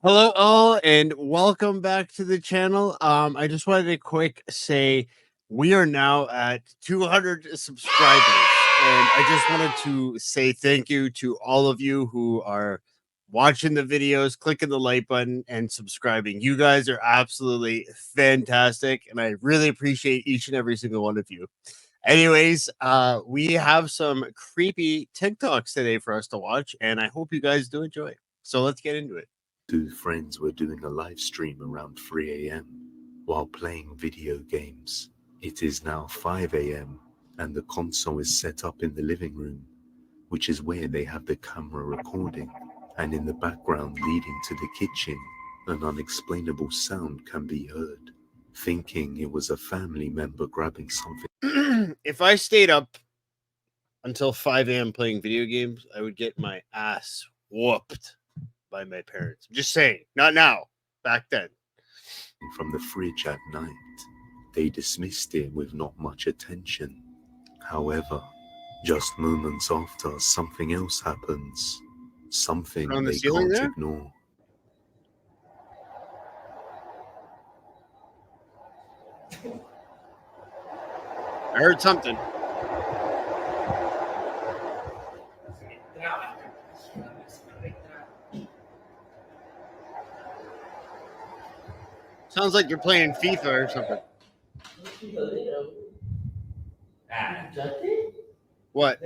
Hello all and welcome back to the channel. I just wanted to quick say we are now at 200 subscribers, and I just wanted to say thank you to all of you who are watching the videos, clicking the like button and subscribing. You guys are absolutely fantastic and I really appreciate each and every single one of you. Anyways, we have some creepy TikToks today for us to watch and I hope you guys do enjoy. So let's get into it. Two friends were doing a live stream around 3 a.m. while playing video games. It is now 5 a.m. and the console is set up in the living room, which is where they have the camera recording, and in the background leading to the kitchen, an unexplainable sound can be heard. Thinking it was a family member grabbing something. If I stayed up until 5 a.m. playing video games, I would get my ass whooped by my parents. I'm just saying, not now, back then. From the fridge at night, they dismissed it with not much attention. However, just moments after, something else happens. Something On the they ceiling can't there? ignore. I heard something. Sounds like you're playing FIFA or something. What?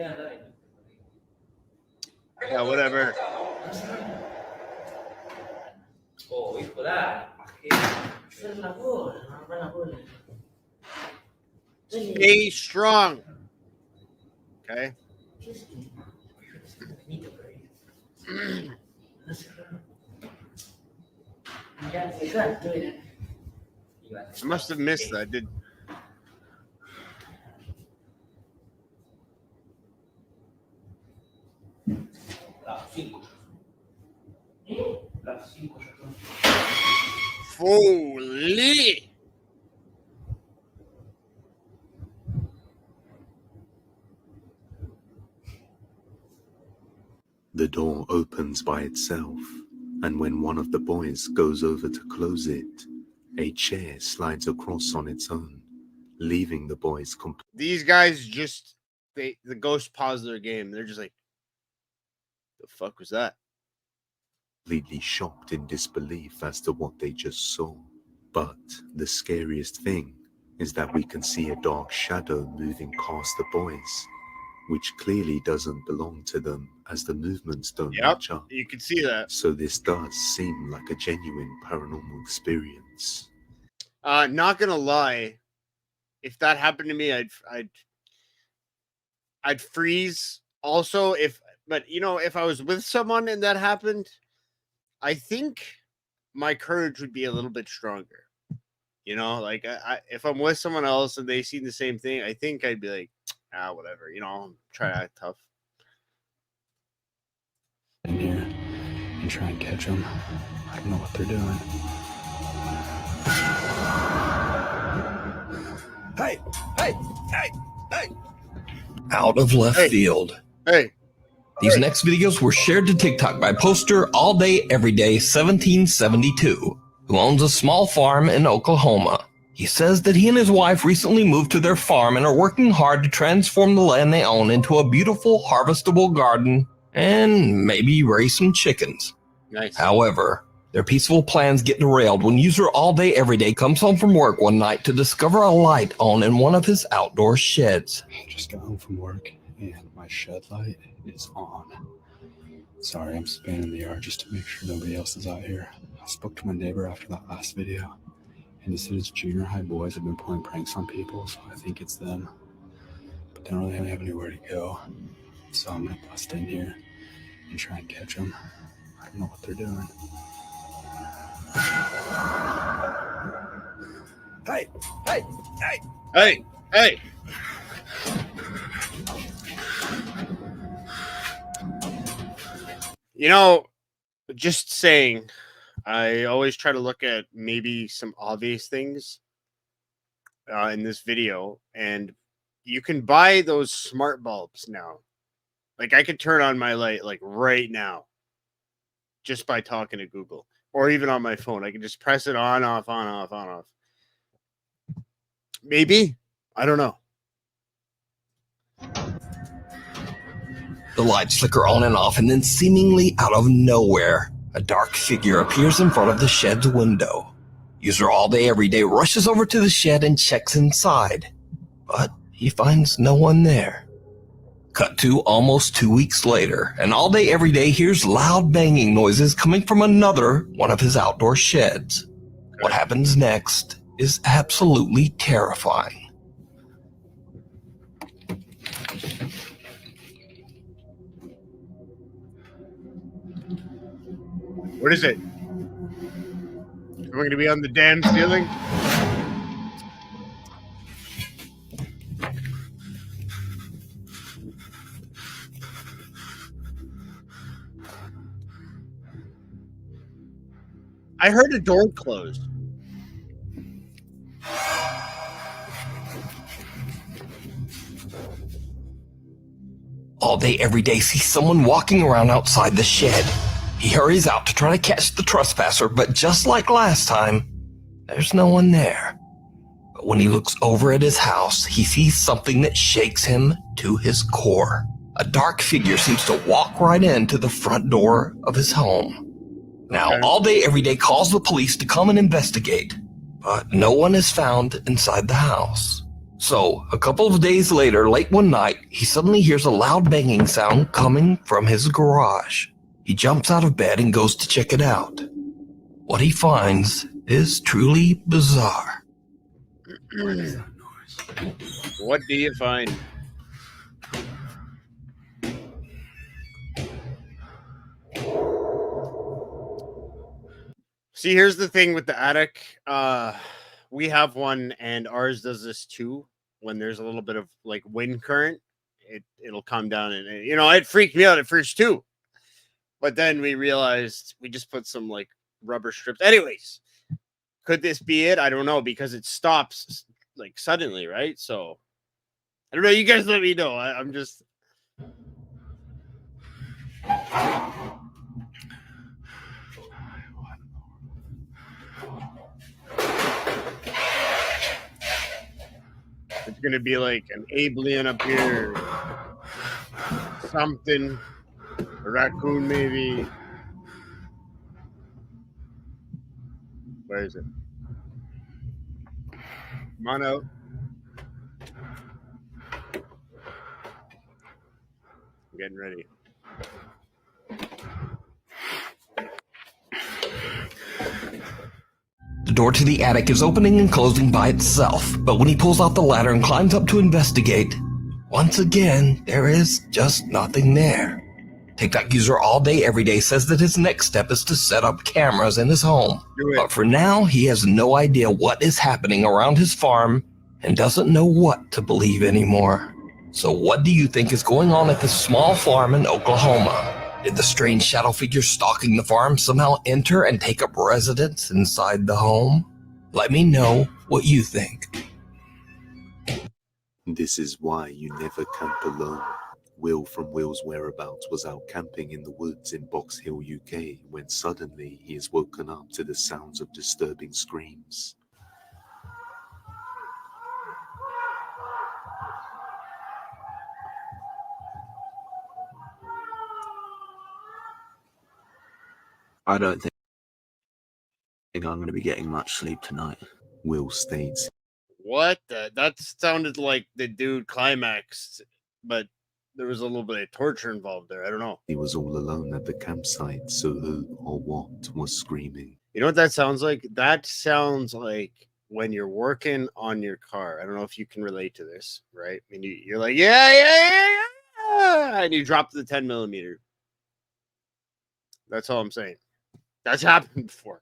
Yeah, whatever. Stay strong. Okay. I must have missed that. Did Holy! The door opens by itself, and when one of the boys goes over to close it, a chair slides across on its own, leaving the boys These guys just the ghost pause their game. They're just like, the fuck was that? completely shocked in disbelief as to what they just saw. But the scariest thing is that we can see a dark shadow moving past the boys, which clearly doesn't belong to them as the movements don't match up. You can see that. So this does seem like a genuine paranormal experience. Not gonna lie, if that happened to me, I'd freeze. Also, if I was with someone and that happened, I think my courage would be a little bit stronger. Like if I'm with someone else and they see the same thing, I think I'd be like, whatever. Try to act tough. In here and try and catch them. I don't know what they're doing. Hey! Out of left field. Hey. These next videos were shared to TikTok by poster All Day Everyday 1772, who owns a small farm in Oklahoma. He says that he and his wife recently moved to their farm and are working hard to transform the land they own into a beautiful harvestable garden and maybe raise some chickens. Nice. However, their peaceful plans get derailed when user All Day Everyday comes home from work one night to discover a light on in one of his outdoor sheds. I just got home from work and my shed light is on. Sorry, I'm spanning the yard just to make sure nobody else is out here. I spoke to my neighbor after that last video, and he said his junior high boys have been pulling pranks on people, so I think it's them. But they don't really have anywhere to go, so I'm gonna bust in here and try and catch them. I don't know what they're doing. Hey. Just saying, I always try to look at maybe some obvious things in this video, and you can buy those smart bulbs now. Like I could turn on my light like right now just by talking to Google. or even on my phone. I can just press it on, off, on, off, on, off. Maybe. I don't know. The lights flicker on and off, and then seemingly out of nowhere, a dark figure appears in front of the shed's window. User All Day Every Day rushes over to the shed and checks inside, but he finds no one there. Cut to almost 2 weeks later, and All Day Every Day hears loud banging noises coming from another one of his outdoor sheds. What happens next is absolutely terrifying. What is it? Am I going to be on the damn ceiling? I heard a door close. All Day Every Day sees someone walking around outside the shed. He hurries out to try to catch the trespasser, but just like last time, there's no one there. But when he looks over at his house, he sees something that shakes him to his core. A dark figure seems to walk right into the front door of his home. Now, All Day Every Day calls the police to come and investigate, but no one is found inside the house. So, a couple of days later, late one night, he suddenly hears a loud banging sound coming from his garage. He jumps out of bed and goes to check it out. What he finds is truly bizarre. What is that noise? What do you find? See, here's the thing with the attic. We have one, and ours does this too. When there's a little bit of like wind current, it'll come down, and it freaked me out at first too. But then we realized we just put some like rubber strips. Anyways, could this be it? I don't know, because it stops like suddenly, right? So I don't know. You guys let me know. I'm just. It's gonna be like an alien up here, something, a raccoon maybe. Where is it? Come on out. I'm getting ready. The door to the attic is opening and closing by itself, but when he pulls out the ladder and climbs up to investigate, once again, there is just nothing there. TikTok user All Day Every Day says that his next step is to set up cameras in his home. But for now, he has no idea what is happening around his farm and doesn't know what to believe anymore. So what do you think is going on at this small farm in Oklahoma? Did the strange shadow figure stalking the farm somehow enter and take up residence inside the home? Let me know what you think. This is why you never camp alone. Will from Will's Whereabouts was out camping in the woods in Box Hill, UK, when suddenly he is woken up to the sounds of disturbing screams. I don't think I'm going to be getting much sleep tonight. Will states. What? That sounded like the dude climaxed, but there was a little bit of torture involved there. I don't know. He was all alone at the campsite, so who or what was screaming? You know what that sounds like? That sounds like when you're working on your car. I don't know if you can relate to this, right? I mean, you're like, yeah, and you drop the 10 millimeter. That's all I'm saying. That's happened before.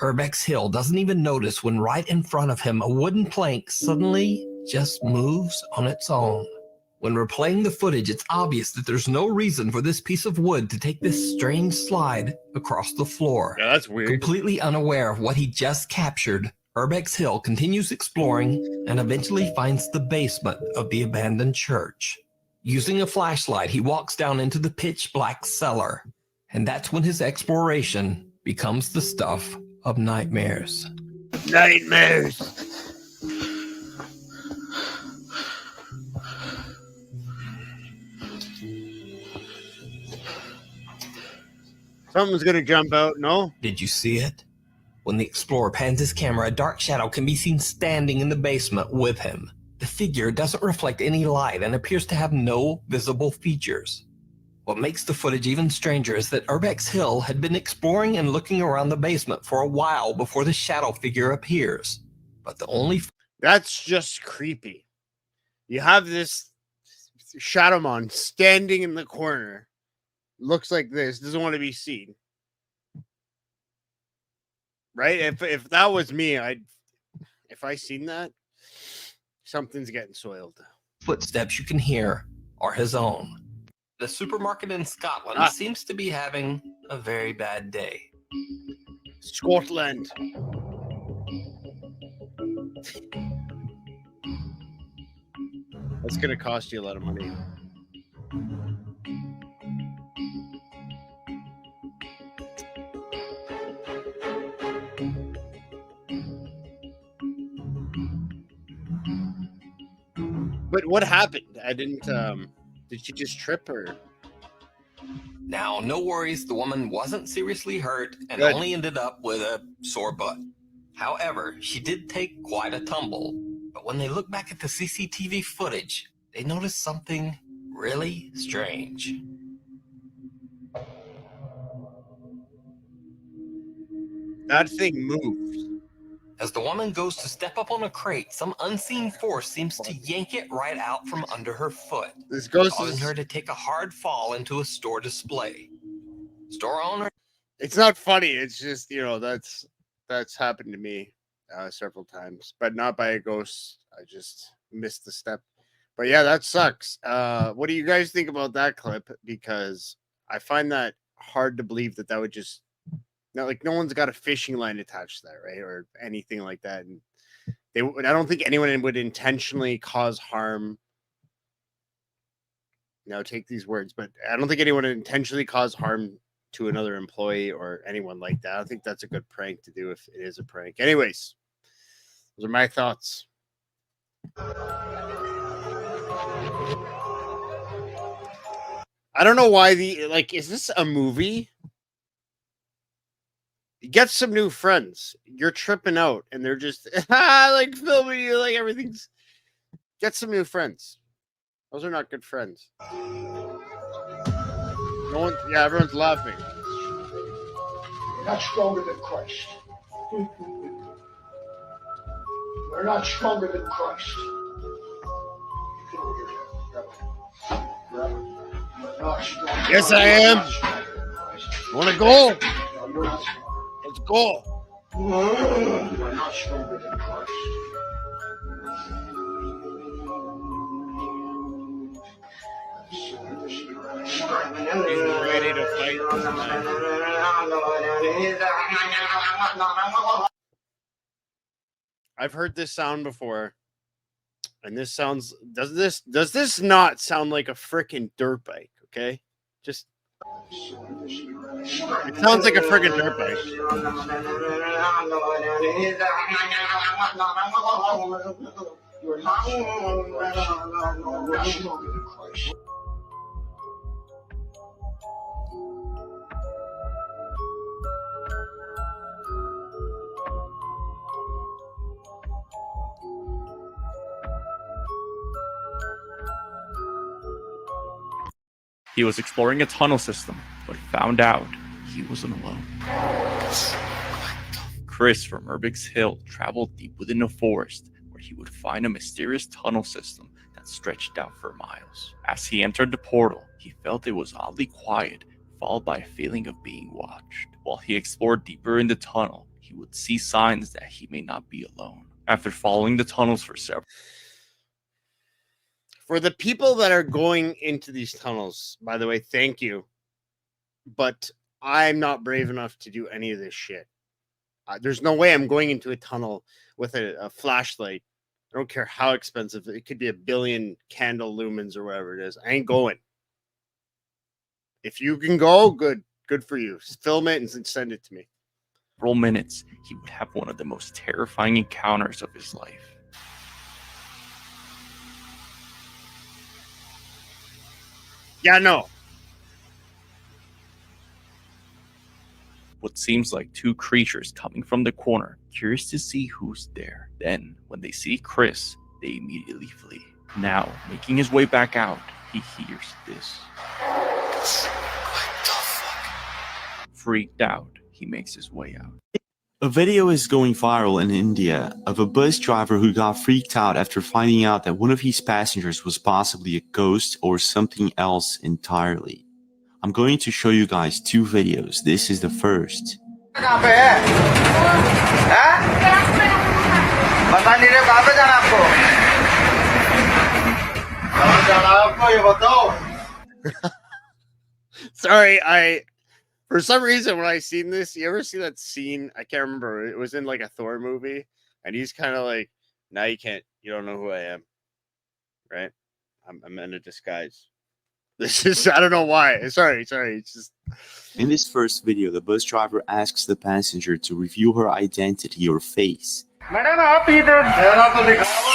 Urbex Hill doesn't even notice when right in front of him a wooden plank suddenly just moves on its own. When replaying the footage, it's obvious that there's no reason for this piece of wood to take this strange slide across the floor. Yeah, that's weird. Completely unaware of what he just captured, Urbex Hill continues exploring and eventually finds the basement of the abandoned church. Using a flashlight, he walks down into the pitch-black cellar, and that's when his exploration becomes the stuff of nightmares. Nightmares. Something's gonna jump out, no? Did you see it? When the explorer pans his camera, a dark shadow can be seen standing in the basement with him. The figure doesn't reflect any light and appears to have no visible features. What makes the footage even stranger is that Urbex Hill had been exploring and looking around the basement for a while before the shadow figure appears. But the only... That's just creepy. You have this Shadowmon standing in the corner. Looks like this. Doesn't want to be seen. Right? If that was me, if I seen that, something's getting soiled. footsteps you can hear are his own. The supermarket in Scotland seems to be having a very bad day. Scotland. That's gonna cost you a lot of money. But what happened? I didn't. Did she just trip or? Now, no worries, the woman wasn't seriously hurt and Good. only ended up with a sore butt. However, she did take quite a tumble. But when they look back at the CCTV footage, they notice something really strange. That thing moved. As the woman goes to step up on a crate, some unseen force seems to yank it right out from under her foot, This ghost causing is. her to take a hard fall into a store display. Store owner... It's not funny. It's just that's happened to me several times, but not by a ghost. I just missed the step. But yeah, that sucks. What do you guys think about that clip? Because I find that hard to believe that would just. No, like no one's got a fishing line attached to that, right? Or anything like that. And I don't think anyone would intentionally cause harm. Now take these words, but I don't think anyone would intentionally cause harm to another employee or anyone like that. I think that's a good prank to do if it is a prank. Anyways, those are my thoughts. I don't know why is this a movie? Get some new friends. You're tripping out, and they're just like filming you, like everything's. Get some new friends. Those are not good friends. No one, yeah, everyone's laughing. We're not stronger than Christ. We're not stronger than Christ. Yes, I am. Want to go? Let's go. We're not stronger than Christ. He's ready to fight. I've heard this sound before, and this sounds. Does this not sound like a freaking dirt bike? Okay, just. It sounds like a friggin' dirt bike. We're not stronger than Christ. He was exploring a tunnel system, but found out he wasn't alone. Chris from Urbex Hill traveled deep within a forest where he would find a mysterious tunnel system that stretched out for miles. As he entered the portal, he felt it was oddly quiet, followed by a feeling of being watched. While he explored deeper in the tunnel, he would see signs that he may not be alone. After following the tunnels for several... For the people that are going into these tunnels, by the way, thank you. But I'm not brave enough to do any of this shit. There's no way I'm going into a tunnel with a flashlight. I don't care how expensive. It could be 1 billion candle lumens or whatever it is. I ain't going. If you can go, good for you. Film it and send it to me. Several minutes, he would have one of the most terrifying encounters of his life. Yeah, no. What seems like two creatures coming from the corner, curious to see who's there. Then, when they see Chris, they immediately flee. Now, making his way back out, he hears this. What the fuck? Freaked out, he makes his way out. A video is going viral in India of a bus driver who got freaked out after finding out that one of his passengers was possibly a ghost or something else entirely. I'm going to show you guys 2 videos. This is the first. Sorry, for some reason when I seen this, you ever see that scene? I can't remember. It was in like a Thor movie, and he's kind of like, "Now you don't know who I am, right? I'm in a disguise." This is, I don't know why. Sorry. It's just. In this first video, the bus driver asks the passenger to reveal her identity or face. Madam आप इधर चेहरा तो दिखाओ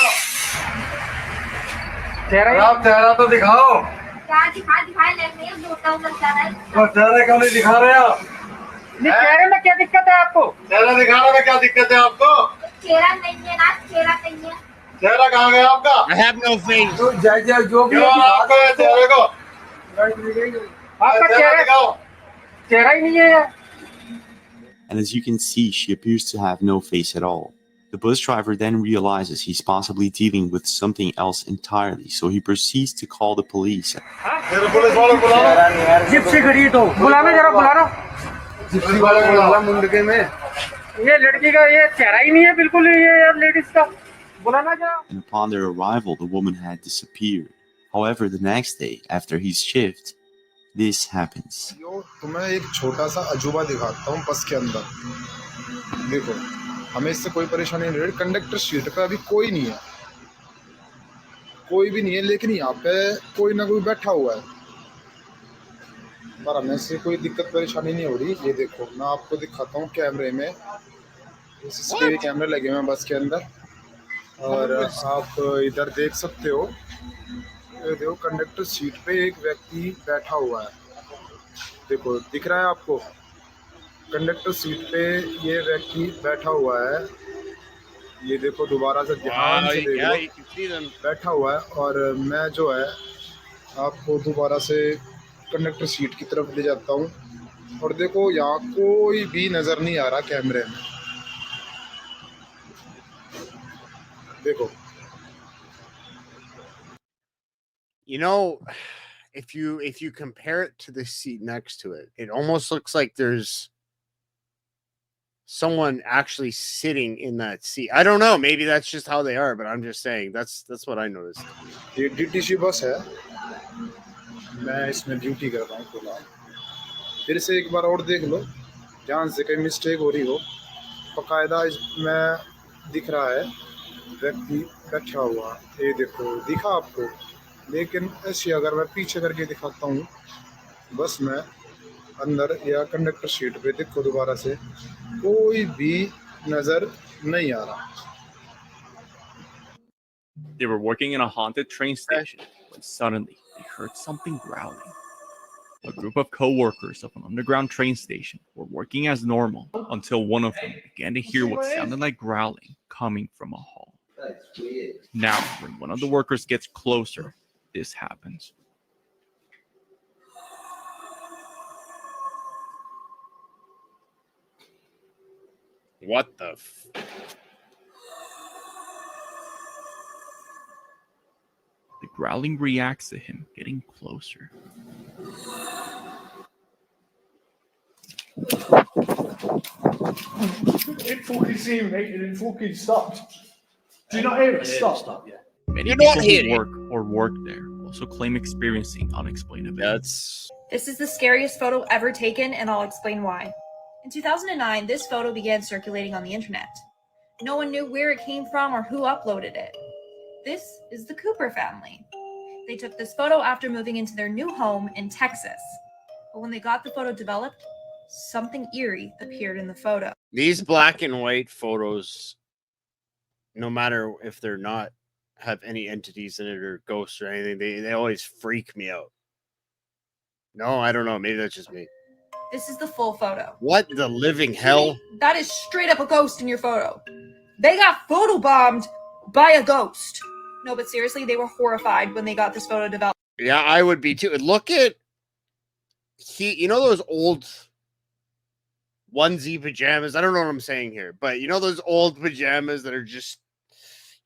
चेहरा तो दिखाओ क्या दिखाए लेने मोटा लगता है तो चेहरा क्यों नहीं दिखा रहे आप नहीं चेहरे में क्या दिक्कत है आपको चेहरा दिखाने में क्या दिक्कत है आपको चेहरा नहीं है ना चेहरा नहीं है चेहरा कहाँ गया आपका I have no face. तो जो भी आपको चेहरे को आपका चेहरा ही नहीं है And as you can see, she appears to have no face at all. The bus driver then realizes he's possibly dealing with something else entirely, so he proceeds to call the police. Gypsy खड़ी तो बुलाना जरा बुलाना Gypsy वाले बुला मुंडके में ये लड़की का ये चेहरा ही नहीं है बिल्कुल ये यार लेडीज का बुलाना जरा. And upon their arrival, the woman had disappeared. However, the next day, after his shift, this happens. तुम्हें एक छोटा सा अजूबा दिखाता हूँ बस के अंदर. देखो, हमें इससे कोई परेशानी नहीं है. कंडक्टर सीट पे अभी कोई नहीं है, कोई भी नहीं है, लेकिन यहाँ पे कोई ना कोई बैठा हुआ है. पर हमें इससे कोई दिक्कत परेशानी नहीं हो रही. ये देखो, मैं आपको दिखाता हूँ कैमरे में. सीसीटीवी कैमरे लगे हुए हैं बस के अंदर और आप इधर देख सकते हो. देखो, कंडक्टर सीट पे एक व्यक्ति बैठा हुआ है. देखो, दिख रहा है आपको? कंडक्टर सीट पे ये व्यक्ति बैठा हुआ है. ये देखो, दोबारा से ध्यान से देखो, बैठा हुआ है. और मैं जो है आपको दोबारा से कंडक्टर सीट की तरफ ले जाता हूँ. और देखो, यहाँ कोई भी नज़र नहीं आ रहा कैमरे में. देखो, You know, if you compare it to the seat next to it, it almost looks like there's someone actually sitting in that seat. I don't know. Maybe that's just how they are, but I'm just saying that's what I noticed. ये DTC bus है. मैं इसमें duty कर रहा हूँ फिलहाल. फिर से एक बार और देख लो, जहाँ से कहीं मिस्टेक हो रही हो. बाकायदा इसमें दिख रहा है व्यक्ति बैठा हुआ. ये देखो, दिखा आपको? लेकिन ऐसे अगर मैं पीछे करके दिखाता हूँ बस में अंदर या कंडक्टर सीट पे, देखो दोबारा से कोई भी नजर नहीं आ रहा. They were working in a haunted train station when suddenly they heard something growling. A group of co-workers of an underground train station were working as normal until one of them began to hear what sounded like growling coming from a hall. Now, when one of the workers gets closer, this happens. What the The growling reacts to him getting closer. It fucking seemed mate, it didn't fucking stopped. Do you not hear it? Stop. Yeah. Many You're people not who hearing. work or work there also claim experiencing unexplained events. That's This is the scariest photo ever taken, and I'll explain why. In 2009, this photo began circulating on the internet. No one knew where it came from or who uploaded it. This is the Cooper family. They took this photo after moving into their new home in Texas. But when they got the photo developed, something eerie appeared in the photo. These black and white photos, no matter if they're not have any entities in it or ghosts or anything, they always freak me out. No, I don't know. Maybe that's just me. This is the full photo. What the living hell? That is straight up a ghost in your photo. They got photobombed by a ghost. No, but seriously, they were horrified when they got this photo developed. Yeah, I would be too. Look at you know those old onesie pajamas. I don't know what I'm saying here, but you know those old pajamas that are just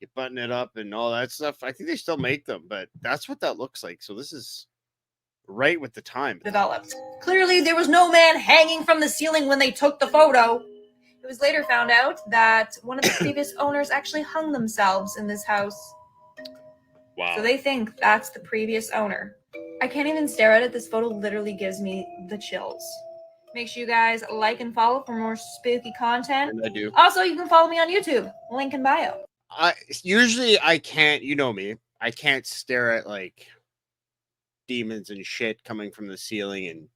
you button it up and all that stuff. I think they still make them, but that's what that looks like. So this is right with the time. Developed. Clearly, there was no man hanging from the ceiling when they took the photo. It was later found out that one of the previous owners actually hung themselves in this house. Wow. So they think that's the previous owner. I can't even stare at it. This photo literally gives me the chills. Make sure you guys like and follow for more spooky content. And I do. Also, you can follow me on YouTube. Link in bio. Usually I can't, you know me, I can't stare at like demons and shit coming from the ceiling and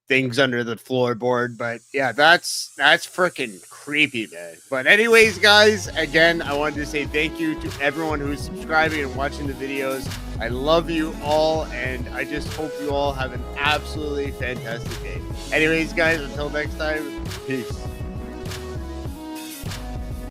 things under the floorboard, but yeah, that's freaking creepy, man. But anyways, guys, again, I wanted to say thank you to everyone who's subscribing and watching the videos. I love you all, and I just hope you all have an absolutely fantastic day. Anyways, guys, until next time, peace.